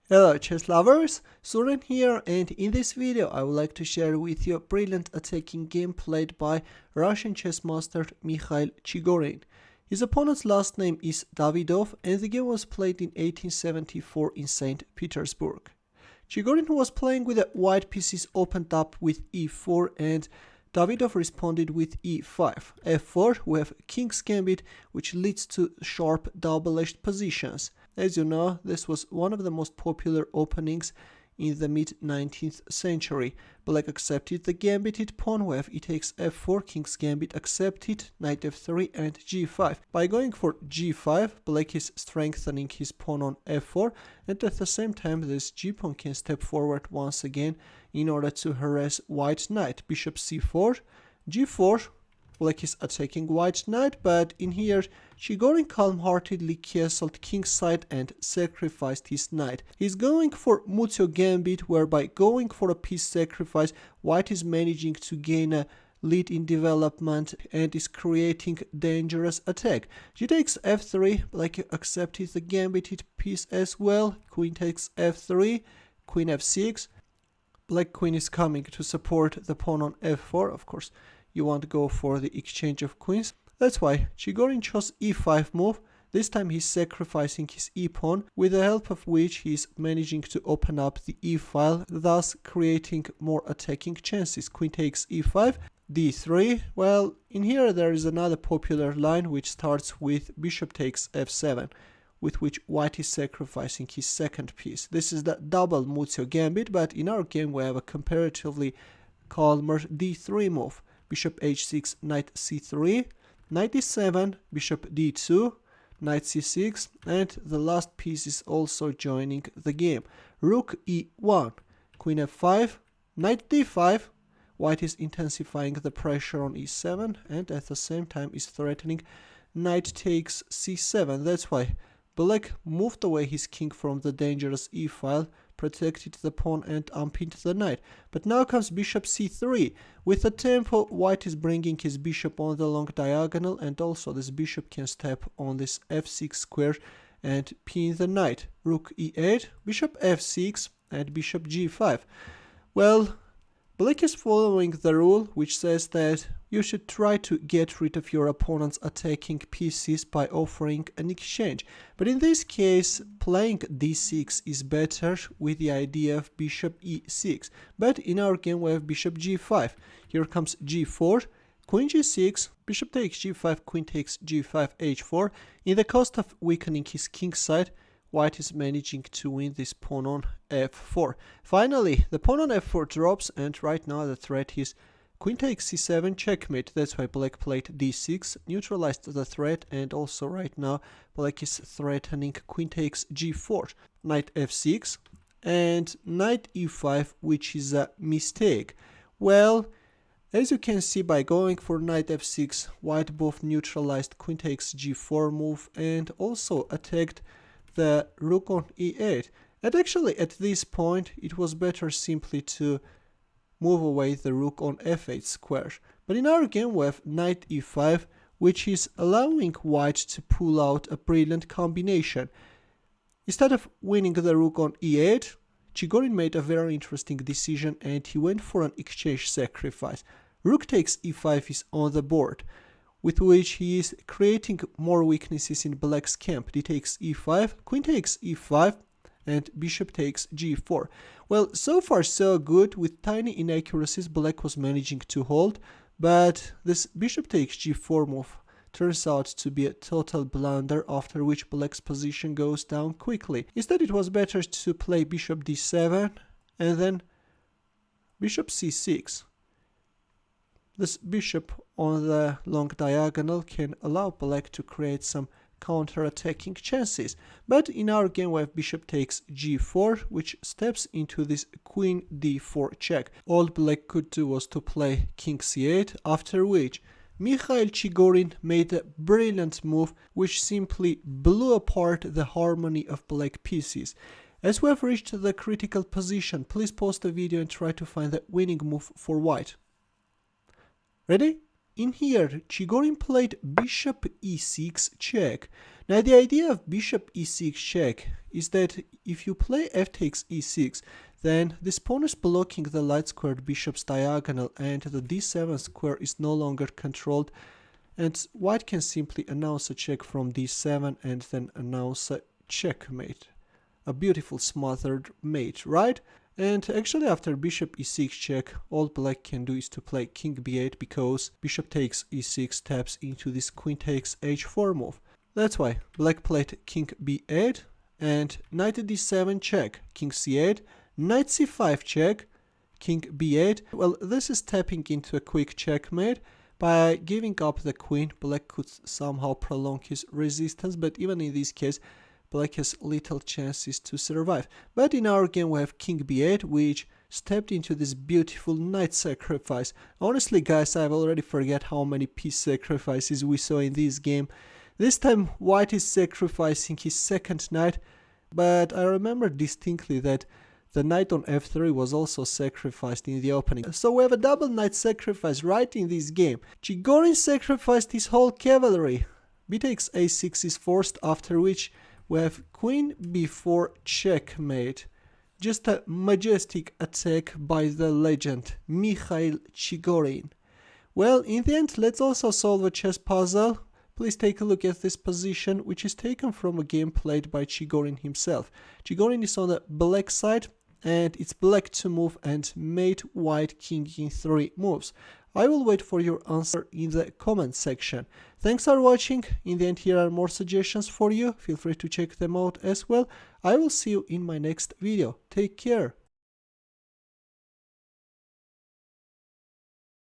Hello chess lovers, Suren here, and in this video I would like to share with you a brilliant attacking game played by Russian chess master Mikhail Chigorin. His opponent's last name is Davydow and the game was played in 1874 in St. Petersburg. Chigorin was playing with the white pieces opened up with e4 and Davydow responded with e5. f4 we have King's Gambit, which leads to sharp double-edged positions. As you know, this was one of the most popular openings in the mid-19th century. Black accepted the gambited pawn wave, it takes f4, King's Gambit accepted, knight f3 and g5. By going for g5, Black is strengthening his pawn on f4, and at the same time this g-pawn can step forward once again in order to harass white knight. Bishop c4, g4, Black is attacking white knight, but in here Chigorin calm-heartedly castled king's side and sacrificed his knight. He's going for Muzio Gambit, whereby going for a piece sacrifice, white is managing to gain a lead in development and is creating dangerous attack. G takes f3, Black accepted the gambited piece as well, queen takes f3, queen f6, Black queen is coming to support the pawn on f4, of course. You want to go for the exchange of queens. That's why Chigorin chose e5 move. This time he's sacrificing his e-pawn, with the help of which he's managing to open up the e-file, thus creating more attacking chances. Queen takes e5, d3. Well, in here there is another popular line which starts with bishop takes f7, with which white is sacrificing his second piece. This is the double Muzio Gambit, but in our game we have a comparatively calmer d3 move. Bishop h6, knight c3, knight d7, bishop d2, knight c6, and the last piece is also joining the game. Rook e1, queen f5, knight d5, white is intensifying the pressure on e7 and at the same time is threatening knight takes c7. That's why Black moved away his king from the dangerous e-file, protected the pawn and unpinned the knight. But now comes bishop c3. With the tempo, white is bringing his bishop on the long diagonal, and also this bishop can step on this f6 square and pin the knight. Rook e8, bishop f6 and bishop g5. Well, Black is following the rule which says that you should try to get rid of your opponent's attacking pieces by offering an exchange. But in this case, playing d6 is better with the idea of bishop e6. But in our game we have bishop g5. Here comes g4, queen g6, bishop takes g5, queen takes g5, h4. In the cost of weakening his king's side, white is managing to win this pawn on f4. Finally, the pawn on f4 drops, and right now the threat is queen takes c7, checkmate. That's why Black played d6, neutralized the threat, and also right now Black is threatening queen takes g4, knight f6, and knight e5, which is a mistake. Well, as you can see, by going for knight f6, white both neutralized queen takes g4 move and also attacked the rook on e8. And actually at this point it was better simply to move away the rook on f8 square. But in our game we have knight e5, which is allowing white to pull out a brilliant combination. Instead of winning the rook on e8, Chigorin made a very interesting decision and he went for an exchange sacrifice. Rook takes e5 is on the board, with which he is creating more weaknesses in Black's camp. D takes e5, queen takes e5, and bishop takes g4. Well, so far so good. With tiny inaccuracies, Black was managing to hold, but this bishop takes g4 move turns out to be a total blunder, after which Black's position goes down quickly. Instead, it was better to play bishop d7 and then bishop c6. This bishop on the long diagonal can allow Black to create some counter-attacking chances. But in our game we have bishop takes g4, which steps into this queen d4 check. All Black could do was to play king c8, after which Mikhail Chigorin made a brilliant move which simply blew apart the harmony of Black pieces. As we have reached the critical position, please pause the video and try to find the winning move for white. Ready? In here, Chigorin played bishop e6 check. Now the idea of bishop e6 check is that if you play f takes e6, then this pawn is blocking the light squared bishop's diagonal and the d7 square is no longer controlled, and white can simply announce a check from d7 and then announce a checkmate. A beautiful smothered mate, right? And actually after bishop e6 check, all black can do is to play king b8 because bishop takes e6 taps into this queen takes h4 move. That's why black played king b8 and knight d7 check, king c8, knight c5 check, king b8. Well, this is tapping into a quick checkmate. By giving up the queen, black could somehow prolong his resistance, but even in this case, black has little chances to survive. But in our game we have king b8, which stepped into this beautiful knight sacrifice. Honestly guys, I've already forgot how many piece sacrifices we saw in this game. This time white is sacrificing his second knight, but I remember distinctly that the knight on f3 was also sacrificed in the opening. So we have a double knight sacrifice right in this game. Chigorin sacrificed his whole cavalry. B takes a6 is forced, after which we have queen b4 checkmate. Just a majestic attack by the legend Mikhail Chigorin. Well, in the end, let's also solve a chess puzzle. Please take a look at this position, which is taken from a game played by Chigorin himself. Chigorin is on the black side, and it's black to move and mate white king in 3 moves. I will wait for your answer in the comment section. Thanks for watching. In the end, here are more suggestions for you. Feel free to check them out as well. I will see you in my next video. Take care.